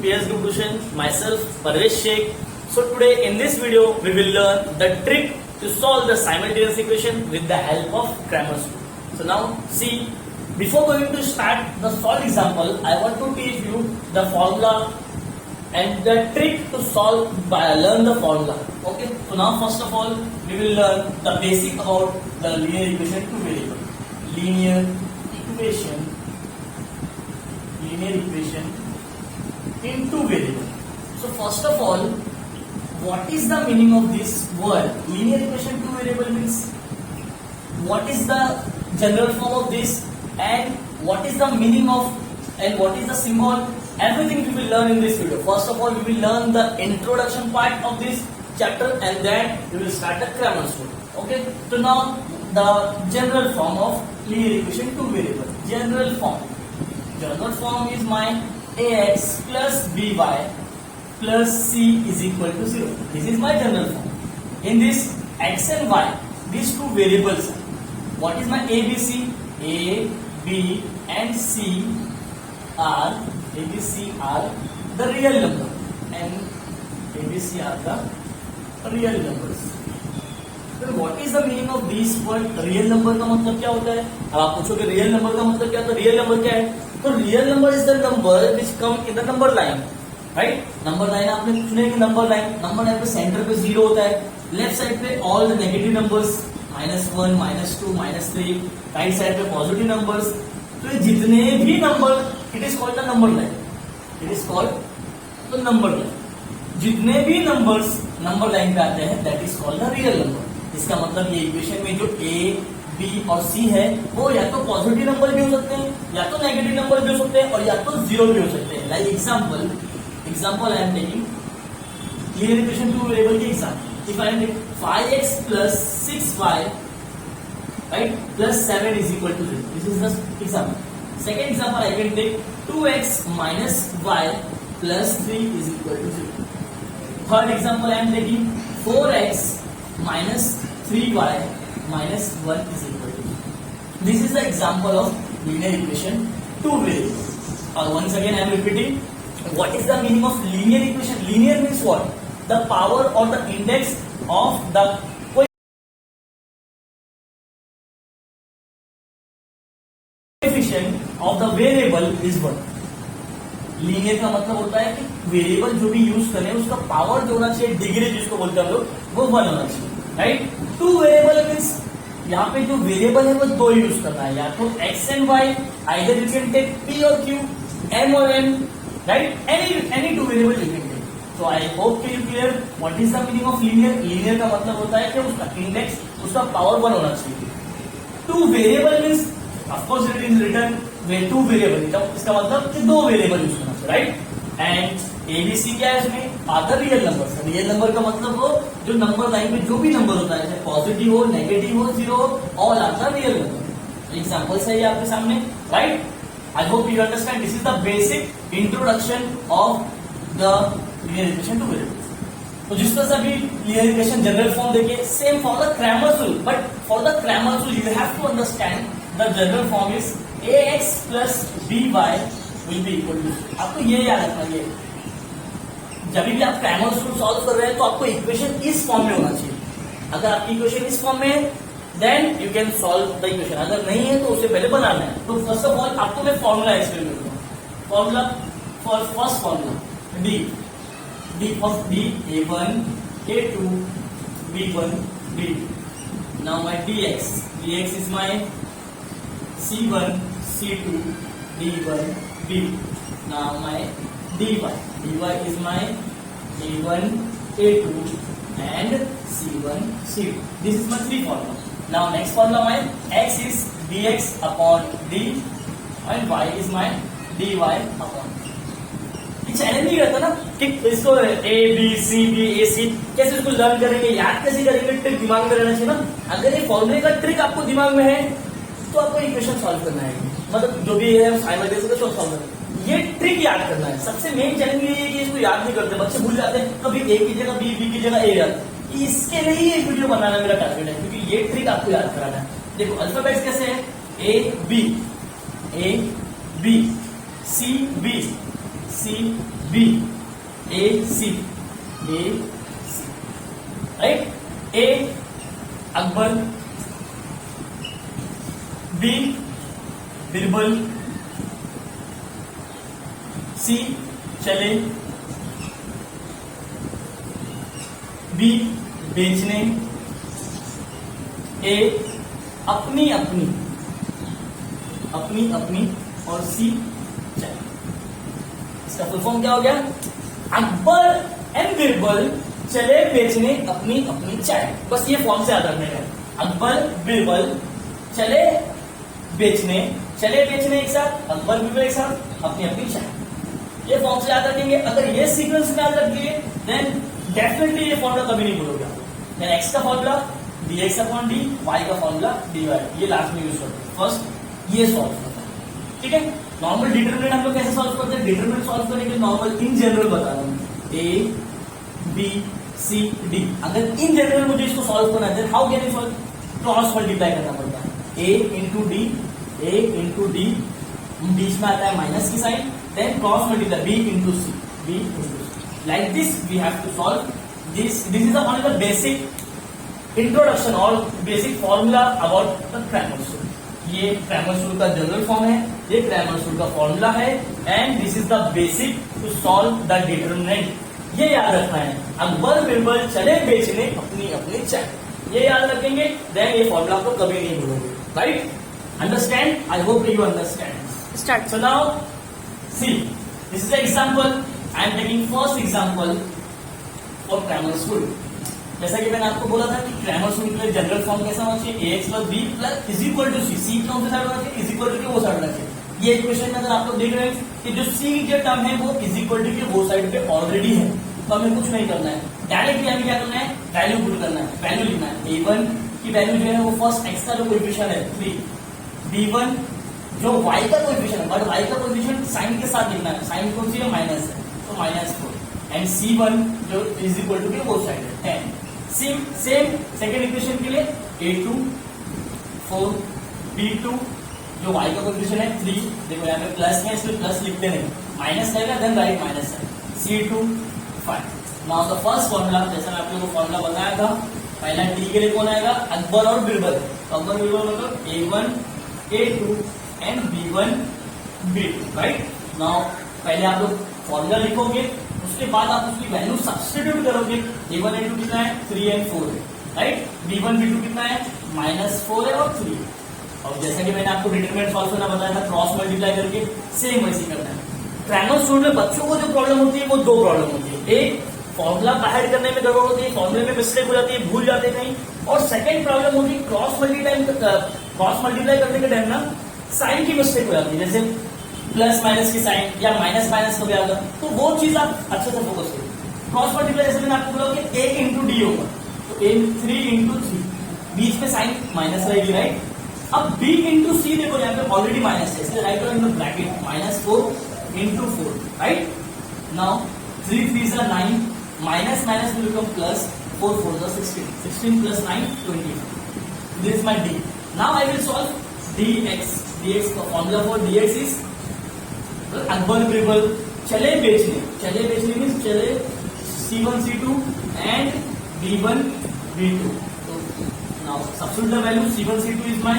PS Group Tuition, myself Parvesh Sheikh. So today in this video we will learn the trick to solve the simultaneous equation with the help of Cramer's rule. So now see, before going to start the solved example, I want to teach you the formula and the trick to solve by learn the formula. Okay, so now first of all we will learn the basic about the linear equation to variable. Linear equation into variable. So first of all, what is the meaning of this word? Linear equation to variable means what is the general form of this and what is the meaning of and what is the symbol? Everything we will learn in this video. First of all, we will learn the introduction part of this chapter and then we will start the Cramer's rule. Okay, so now the general form of linear equation to variable. General form is my ax plus by plus c is equal to 0. This is my general form. In this x and y, these two variables, what is my ABC? A, B and C are the real number and ABC are the real numbers. तो what is the meaning of this word? Real number का मतलब क्या होता है? अब आप पूछोगे real number का मतलब क्या? तो रियल नंबर क्या है? तो real number is the number which come in the number line, right? Number line आपने सुने कि नंबर लाइन पे सेंटर पे 0 होता है, लेफ्ट साइड पे all the negative numbers -1 -2 -3, right side पे पॉजिटिव नंबर्स. तो जितने भी number, it is called the number line. जितने भी नंबर्स नंबर लाइन पे आते हैं that is called the real number. इसका मतलब ये इक्वेशन में जो A, B और C है वो या तो पॉजिटिव नंबर भी हो सकते हैं या तो नेगेटिव नंबर भी हो सकते हैं और या तो 0 भी हो सकते हैं. Like example I am taking linear equation two variable की example. If I take 5x plus 6y right plus 7 is equal to 0. This is the example. Second example I can take 2x minus y plus 3 is equal to 0. Third example I am taking 4x minus 3y minus 1 is equal to 0. This is the example of linear equation to variable. Or once again I am repeating, what is the meaning of linear equation? Linear means what? The power or the index of the coefficient of the variable is 1. Linear का मतलब होता है कि variable जो भी use करें उसका power जो होना चाहिए, डिग्री जिसको बोलते हैं हम लोग, वो 1 होना चाहिए, राइट? टू वेरिएबल मीन्स यहाँ पे जो वेरिएबल है वो 2 यूज करना है, या तो x and y, either you can take p और क्यू, एम और n, right? Any two variable you can take. तो I hope you clear what is the meaning of linear. Linear का मतलब होता है कि उसका इंडेक्स, उसका पावर 1 होना चाहिए. Two variable means of course it is return two variable, इसका मतलब कि 2 वेरिएबल यूज करना चाहिए, राइट? एंड एबीसी क्या है इसमें? Are the real number. Real number का मतलब वो जो नंबर लाइन में जो भी नंबर होता है, चाहे पॉजिटिव हो, नेगेटिव हो, 0 हो, all are the real number. Examples है ये आपके सामने, right? I hope you understand. This is the basic introduction of the linear equation two variables. तो जिस तरह से अभी लिनियर इक्वेशन जनरल फॉर्म देखिए, same for the Cramer's rule, but for the Cramer's rule you have to understand the general form is ax plus by will be equal to. आपको ये याद रखना, ये जब भी आप क्रैमर्स रूल सॉल्व कर रहे हैं तो आपको इक्वेशन इस फॉर्म में होना चाहिए. अगर आपकी इक्वेशन इस फॉर्म में है then you can solve the equation. अगर नहीं है तो उसे पहले बनाना है. तो फर्स्ट ऑफ ऑल आपको मैं फॉर्मूला एक्सप्लेन करूंगा. Formula for first formula D of D a1 a2 b1 b2. Now my dx is my c1 c2 d1 b2. now my dy is my a1 a2 and c1 c2. this is my 3 formula. now next formula my x is dx upon d and y is my dy upon d. ये challenge नहीं करता ना कि इसको ए B C B A सी कैसे इसको learn करेंगे, याद कैसे करेंगे, ट्रिक दिमाग में रहना चाहिए ना. अगर ये फॉर्मूले का ट्रिक आपको दिमाग में है तो आपको इक्वेशन सॉल्व करना है, मतलब जो भी है साइमल्टेनियस का सॉल्व करना है. ये ट्रिक याद करना है. सबसे मेन चैलेंज ये है कि इसको याद नहीं करते बच्चे, भूल जाते हैं. कभी ए की जगह बी, बी की जगह ए याद. इसके लिए ये वीडियो बनाना मेरा टारगेट है, क्योंकि ये ट्रिक आपको याद कराना है. देखो अल्फाबेट्स कैसे है, A B C B B A C right, A Akbar, B Birbal, C चले, बी बेचने, ए अपनी अपनी और सी चले। इसका फुल फॉर्म क्या हो गया? अकबर एंड बिरबल चले बेचने अपनी अपनी चाय। बस ये फॉर्म से याद रखने का। अकबर बिरबल चले बेचने एक साथ, अकबर बिरबल एक साथ, अपनी अपनी चाय। ये फॉर्म से याद रखेंगे। अगर ये सीक्वेंस में याद रखिए देन डेफिनेटली ये फॉर्मूला कभी नहीं भूलोगे। देन एक्स का formula dx upon D, Y का फॉर्मूला dy, ये लास्ट में यूज करते हैं। फर्स्ट ये सॉल्व करते हैं, ठीक है। नॉर्मल डिटरमिनेंट हम लोग कैसे सॉल्व करते हैं? डिटरमिनेंट सॉल्व करने के लिए नॉर्मल इन जनरल बता रहा हूँ, ए बी सी डी। अगर इन जनरल मुझे इसको सॉल्व करना है how can you solve? Cross multiply करना पड़ता है। ए इंटू डी बीच में आता है माइनस की sign, then cross multiply b into c, like this we have to solve this is only the basic introduction और basic formula about the Cramer's rule. ये Cramer's rule का जनरल फॉर्म है, ये Cramer's rule का formula है, and this is the basic to solve the determinant. ये याद रखना है, अकबर बिरबल चले बेचने अपनी अपनी चाय। ये याद रखेंगे, देन ये फॉर्मूला आपको कभी नहीं भूलोगे, right? Understand? I hope you understand. Start. So now see, this is example. I am taking first example for Cramer's rule. जैसा कि मैंने आपको बोला था कि क्रैमर्स रूल के लिए जनरल फॉर्म कैसा होना चाहिए? ax plus b plus is equal to c. C कौन सा साइड होना चाहिए? इज इक्वल टू के वो साइड होना चाहिए। ये इक्वेशन में अगर आप लोग देख रहे हैं कि जो सी के टर्म है वो इज इक्वल टू के वो साइड पे ऑलरेडी है, तो हमें कुछ नहीं करना है। डायरेक्टली हमें क्या करना है? वैल्यू पुट करना है, वैल्यू लिखना है। a1 की वैल्यू जो है वो फर्स्ट x का जो कोएफिशिएंट है 3, b1 जो y का कोएफिशिएंट है, बट y का कोएफिशिएंट साइन के साथ लिखना है। साइन कौन सी है? माइनस है, तो -4। एंड c1 जो इज इक्वल टू के वो साइड है 10। सेम सेकेंड इक्वेशन के लिए a2 4 b2 जो y का कोएफिशिएंट है 3, देखो यहाँ पे प्लस है इसलिए प्लस लिखते नहीं, माइनस रहेगा देन राइट माइनस है, c2 5। Now the first formula, जैसा मैं आप लोगों को फॉर्मूला बताया था, पहला डी के लिए कौन आएगा? अकबर और बिरबल। तो अकबर बिरबल मतलब a1 a2 and b1 b2, right? Now पहले आप लोग फॉर्मूला लिखोगे, उसके बाद आप उसकी वैल्यू सब्स्टिट्यूट करोगे। a1 a2 कितना है? 3 एंड 4 है, राइट? b1 b2 कितना है? -4 है और 3। और जैसा कि मैंने आपको डिटरमिनेंट सॉल्व करना बताया था क्रॉस मल्टीप्लाई करके, सेम वैसे करना है। क्रैमर्स रूल में बच्चों को जो प्रॉब्लम होती है वो दो प्रॉब्लम होती है। एक, फॉर्मूला बाहर करने में गड़बड़ होती है, फॉर्मूले में मिस्टेक हो जाती है, भूल जाते हैं कहीं। और सेकंड प्रॉब्लम होती है क्रॉस मल्टीप्लाई करने के टाइम ना साइन की मिस्टेक हो जाती है, जैसे प्लस माइनस की साइन या माइनस माइनस कभी आएगा, तो वो चीज आप अच्छे से फोकस करो। क्रॉस मल्टीप्लाई जैसे मैंने आपको बोला कि a इंटू डी होगा, तो a 3 इंटू 3, बीच में साइन माइनस रहेगी, राइट? अब b इंटू सी देखो यहाँ पे ऑलरेडी माइनस है, इसलिए right in the bracket -4 into 4, right? Now 3 3s are 9, minus will become plus, 4 4s are 16, 16 plus 9 25. This is my d. Now I will solve dx. dx का formula for dx is Akbar Birbal चले बेचने means चले c1 c2 and b1 b2. So now substitute the value. c1 c2 is my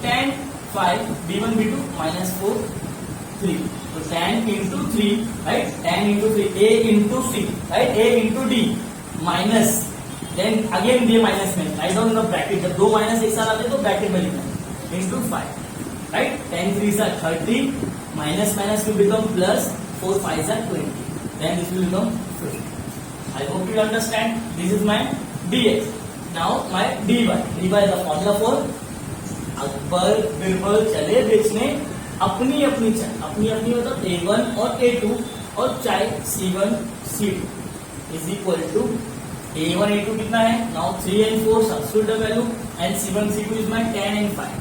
10 5, b1 b2 -4 3. So 10 into 3, right? 10 into 3, a into c, right? a into d minus, then again ये minus में write down in the bracket. जब दो minus एक साथ आते हैं तो bracket में लिखना है, into 5, right? 10 3s are 30, minus will become plus, 4 5s are 20, then this will become 50. I hope you understand. This is my dx. Now my dy. dy is the formula for Akbar Birbal चले बेचने अपनी अपनी चाय। अपनी मतलब a1 और a2 और चाय c1 c2 is equal to a1 a2 कितना है? Now 3 and 4 substitute the value and c1 c2 is my 10 and 5.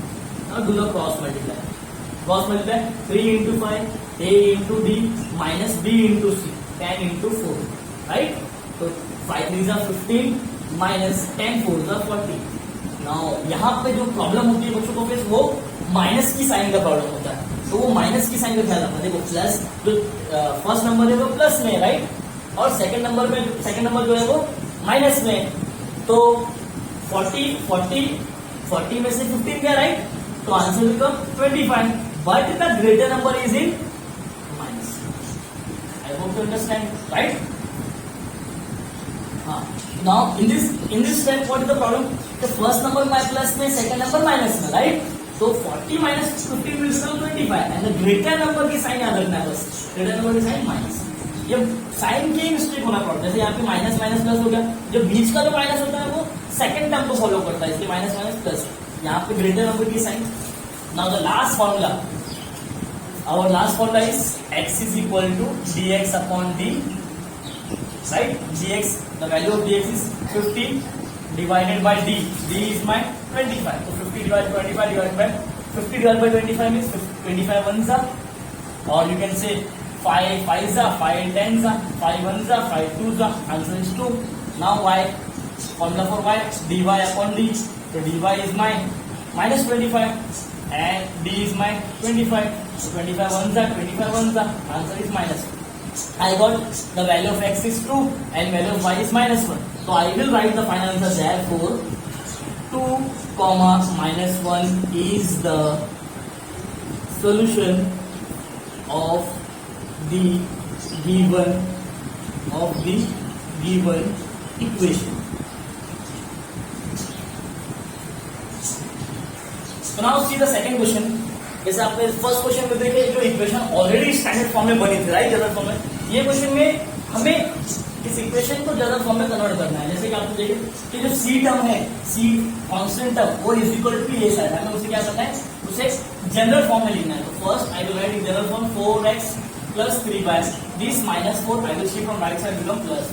Now do the cross multiply. 3 into 5, a into d minus b into c, 10 into 4, right? So 5 3s are 15 minus 10 4s are 40. Now यहाँ पे जो problem होती है बच्चों को face, वो minus की sign का प्रॉब्लम होता है। तो वो माइनस की साइन का ख्याल रखना। देखो प्लस जो फर्स्ट नंबर है वो प्लस में, राइट, और सेकंड नंबर जो है वो माइनस में। तो 40 में से 15 गया, राइट, तो answer become 25, but the greater number is in minus. I hope you understand, right. हाँ, now in this step what is the problem, the first number plus में, सेकंड नंबर माइनस में, right. तो 40 minus 15 will become 25 and the greater number की sign याद रखना है बस, greater number की साइन माइनस। ये साइन की मिस्टेक होना पड़ता है, जैसे यहाँ पे माइनस माइनस प्लस हो गया, जो बीच का जो माइनस होता है वो सेकंड टर्म को फॉलो करता है, इसलिए माइनस माइनस प्लस, यहाँ पे ग्रेटर नंबर की sign. Now the last formula, our last formula is x is equal to dx upon d, right, dx, the value of dx is 50 divided by d is my 25, so 50 divided by 25 divided by 50 divided by 25 means 25 ones are, or you can say 5 5s are, 5 10s are, 5 1s are, 5 2s are, answer is 2. Now y, formula for y, dy upon d, so dy is my minus 25 and d is my 25, so 25 ones are, 25 ones are, answer is minus. I got the value of x is 2 and value of y is minus 1. So I will write the final answer, therefore 2, minus 1 is the solution of the given equation. So now see the second question. जैसे आपने first question में देखे जो equation already standard form में बनी थी, right, general form में, ये क्वेश्चन में हमें इस इक्वेशन को जनरल फॉर्म में कन्वर्ट करना है। जैसे कि आपने देखे कि जो सी टर्म है, सी कांस्टेंट टर्म, वो इज इक्वल टू ये साइड, हमें उसे क्या करना है, उसे जनरल फॉर्म में लिखना है। तो first I will write in general form 4x plus 3y, this minus 4 I will shift from right side become plus,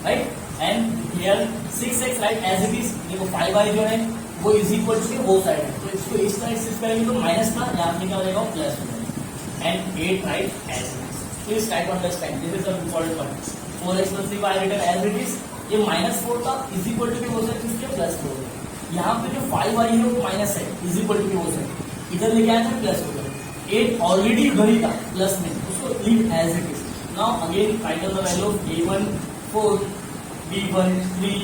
right, and here 6x, right, as it is। देखो 5y जो है वो is equal to वो side है, तो इसको इस तरह से करेंगे तो माइनस था, यहाँ पे क्या हो जाएगा प्लस हो जाएगा, and 8 right as it is. Please try to understand, this is the important point. 4x plus 3y written as it is, ये माइनस 4 था, इज इक्वल टू वो साइड किसके प्लस 4, यहाँ पे जो 5y है वो माइनस है, इज इक्वल टू वो साइड, इधर लेके आया था प्लस हो गया, 8 ऑलरेडी उधर ही था प्लस में, उसको leave as it is. Now again write down the value of a1 4, b1 3,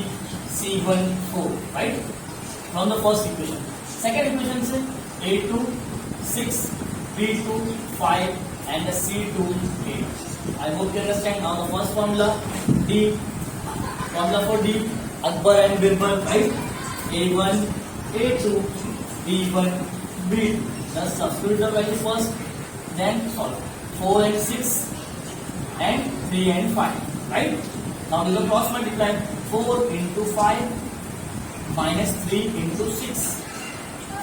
c1 4, right, from the first equation. Second equation से a2 6, b2 5 and the c2 8. I hope you understand. Now the first formula, d, formula for d, Akbar and Birbal, right, a1 a2 b1 b2. Just substitute the value first, then solve. 4 and 6 and 3 and 5, right. Now we will cross multiply, 4 into 5 minus 3 into 6,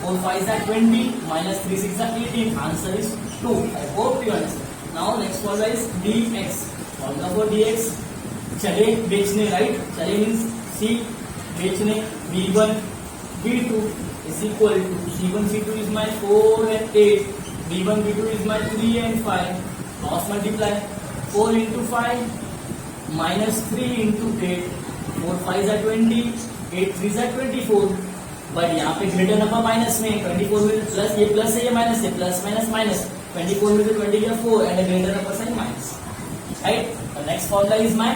4 5 are 20, minus 3 6 are 18, answer is 2. I hope you understand. Now next formula is dx, formula for dx, चले बेचने, right, चले means c, बेचने, b1 b2 is equal to c1 c2 is my 4 and 8, b1 b2 is my 3 and 5, cross multiply, 4 into 5 minus 3 into 8, 4 5 are 20, 8 3 are 24, but यहाँ पे greater number minus में, 24 में plus, ये plus है ये minus है, plus minus minus, 24 में से 20 गया 4 and greater number sign minus, right. The next formula is my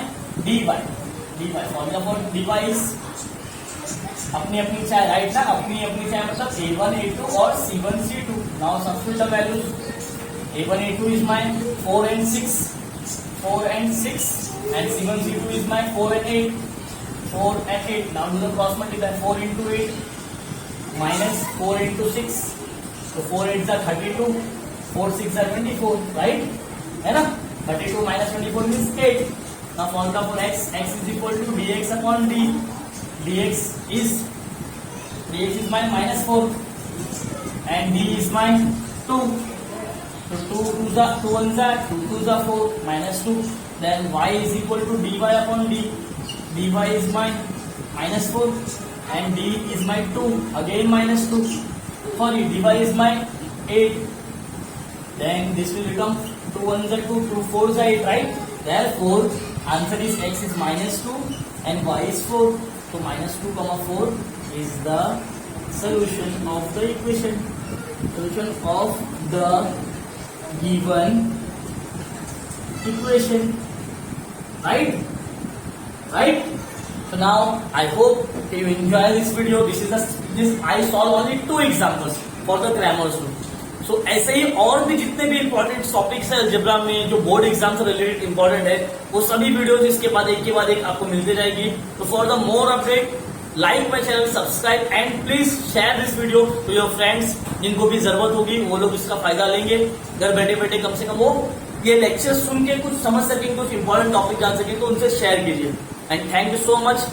dy, formula for dy is अपनी अपनी चाहे, राइट ना, अपनी अपनी चाहे मतलब a1 a2 और c1 c2। Now substitute the values, a1 a2 is my 4 and 6 and c1 c2 is my 4 and 8, 4 and 8. Now do the cross multiply, 4 into 8 minus 4 into 6, so 4 8s are 32, 4 6 are 24, right, है ना, 32 minus 24 means 8. Now formula for x is equal to dx upon d, dx is my minus 4 and d is my 2, so 2 2s are 2 1s are 2 2s are 4 minus 2, then y is equal to dy upon d, dy is my minus 4 and d is my 2, again minus 2, sorry, dy is my 8, then this will become 2 1s are 2, 2 4s are 8, right, therefore answer is x is minus 2 and y is 4, so minus 2 comma 4 is the solution of the equation, solution of the given equation, right? So now I hope you enjoy this video. This I solve only 2 examples for the grammars rule. So ऐसे ही और भी जितने भी important topics है algebra में जो board exam से related important है, वो सभी वीडियोस इसके बाद एक के बाद एक आपको मिलते जाएगी. तो for the more update like my channel, subscribe and please share this video to your friends. जिनको भी जरूरत होगी वो लोग इसका फायदा लेंगे. घर बैठे बैठे कम से कम वो ये लेक्चर सुन के कुछ समझ सकें, कुछ इंपॉर्टेंट टॉपिक जान सकें, तो उनसे शेयर कीजिए. And thank you so much.